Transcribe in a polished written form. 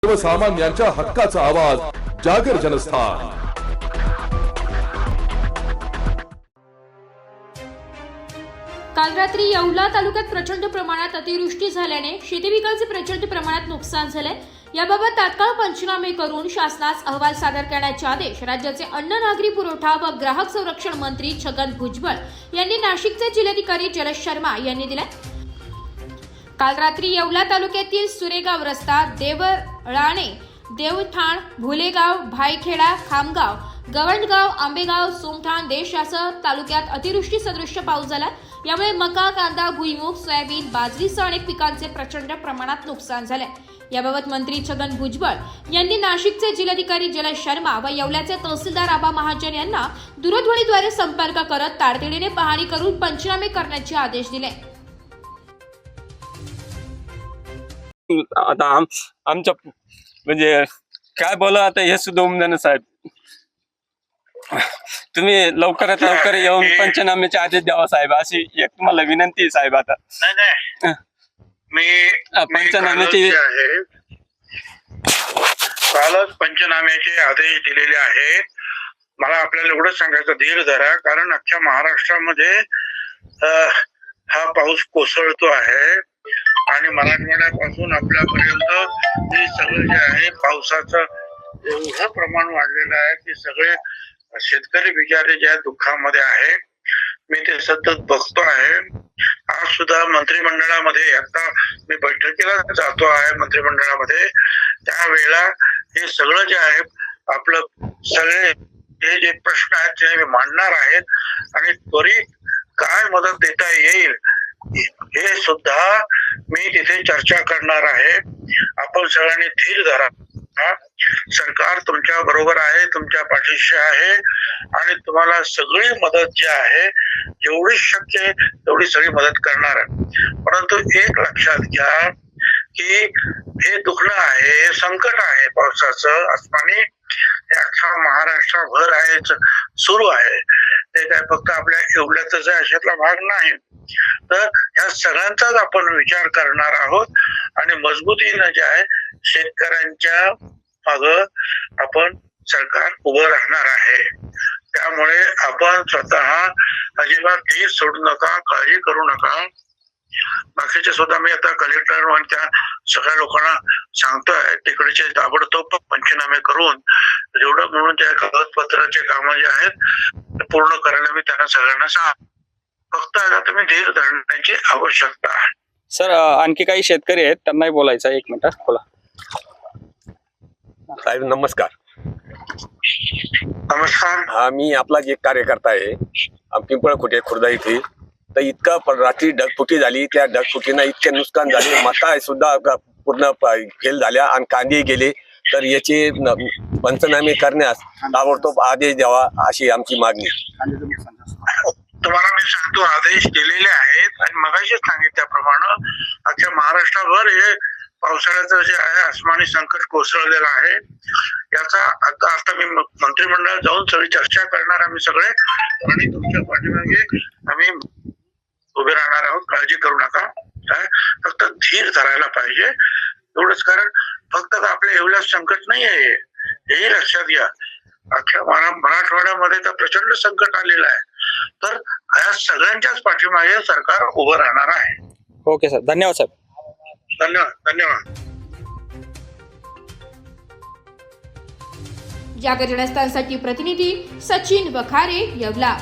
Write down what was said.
सर्वसामान्यांच्या हक्काचा आवाज जागर जनस्थान। काल रात्री येवला तालुक्यात प्रचंड प्रमाणात अतिवृष्टी झाल्याने शेती पिकांचे प्रचंड प्रमाणात नुकसान झाले। याबाबत तात्काळ पंचनामे करून शासनास अहवाल सादर करण्याचे आदेश राज्याचे अन्न नागरी पुरवठा व ग्राहक संरक्षण मंत्री छगन भुजबळ यांनी नाशिकचे जिल्हाधिकारी जलज शर्मा यांनी दिले। काल रात्री येवला तालुक्यातील सुरेगाव रस्ता, देवराणे, देवठाण, भुलेगाव, भाईखेडा, खामगाव, गवंडगाव, आंबेगाव, सोमठाण, देशासह तालुक्यात अतिवृष्टी सदृश्य पाऊस झाला। यामुळे मका, कांदा, भुईमूग, सोयाबीन, बाजरीसह अनेक पिकांचे प्रचंड प्रमाणात नुकसान झाले। याबाबत मंत्री छगन भुजबळ यांनी नाशिकचे जिल्हाधिकारी जलज शर्मा व येवल्याचे तहसीलदार आबा महाजन यांना दूरध्वनीद्वारे संपर्क करत तातडीने पाहणी करून पंचनामे करण्याचे आदेश दिले। आता आमच्या म्हणजे काय बोला आता हे सुद्धा उमदान साहेब, तुम्ही लवकरात लवकर येऊन पंचनाम्याचे आदेश द्यावा साहेब, अशी एक तुम्हाला विनंती आहे साहेब। आता नाही मी पंचनाम्याची कालच पंचनाम्याचे आदेश दिलेले आहेत। मला आपल्याला एवढं सांगायचं, धीर धरा, कारण अख्ख्या महाराष्ट्रामध्ये हा पाऊस कोसळतो आहे आणि मराठवाड्यापासून आपल्यापर्यंत हे सगळं जे आहे पावसाचं एवढं प्रमाण वाढलेलं आहे की सगळे शेतकरी बिचारे ज्या दुःखामध्ये आहे, मी ते सतत बघतो आहे। आज सुद्धा मंत्रिमंडळामध्ये, आता मी बैठकीला जातो आहे मंत्रिमंडळामध्ये, त्यावेळेला हे सगळं जे आहे आपलं सगळे हे जे प्रश्न आहेत ते मी मांडणार आहेत आणि त्वरित काय मदत देता येईल हे सुद्धा मी तिथे चर्चा करणार आहे। आपण सगळ्यांनी धीर धरा, सरकार तुमच्या बरोबर आहे, तुमच्या पाठीशी आहे आणि तुम्हाला सगळी मदत जी आहे जेवढी शक्य आहे तेवढी सगळी मदत करणार आहे। परंतु एक लक्षात घ्या की हे दुखणं आहे, हे संकट आहे पावसाचं आसमानी, अख्खा महाराष्ट्रभर आहे, सुरू आहे। ते काय फक्त आपल्या येवल्यातच आहे अशातला भाग नाही, तर ह्या सगळ्यांचाच आपण विचार करणार आहोत आणि मजबूतीने जे आहे शेतकऱ्यांच्या माग आपण सरकार उभं राहणार आहे। त्यामुळे आपण स्वतः अजिबात धीर सोडू नका, काळजी करू नका। बाकीचे सुद्धा मी आता कलेक्टर आणि त्या सगळ्या लोकांना सांगतोय तिकडचे ताबडतोब पंचनामे करून जेवढं म्हणून त्या कागदपत्राचे कामं जे आहेत पूर्ण करायला मी त्यांना सगळ्यांना सांग। फक्त आता तुम्ही धीर धरण्याची आवश्यकता आहे। सर आणखी काही शेतकरी आहेत, त्यांनाही बोलायचं आहे, 1 मिनिट बोला साहेब। नमस्कार। नमस्कार। हा मी आपला एक कार्यकर्ता आहे, पिंपळखुटे खुर्दा इथे। तर इतका रात्री ढगफुटी झाली, त्या ढगफुटीनं इतके नुकसान झाले, मका सुद्धा पूर्ण फेल झाल्या आणि कांदे गेले। तर याचे पंचनामे करण्यास ताबडतोब आदेश द्यावा अशी आमची मागणी। तुम्हाला मी सांगतो, आदेश दिलेले आहेत आणि मगाशी सांगितल्याप्रमाणे अख्ख्या महाराष्ट्रभर हे पावसाळ्याचं जे आहे आसमानी संकट कोसळलेलं आहे। याचा आता मी मंत्रिमंडळात जाऊन सगळी चर्चा करणार आम्ही सगळे आणि तुमच्या पाठीमागे आम्ही उभे राहणार आहोत। काळजी करू नका, काय फक्त धीर धरायला पाहिजे एवढंच। कारण फक्त आपल्या एवढ्या संकट नाही आहे, हेही लक्षात घ्या, अख्ख्या मराठवाड्यामध्ये तर प्रचंड संकट आलेलं आहे। तर या सगळ्यांच्याच पाठीमागे सरकार उभं राहणार आहे। ओके सर, धन्यवाद साहेब। धन्यवाद। जागर जनस्थानसाठी प्रतिनिधी सचिन वखारे, येवला।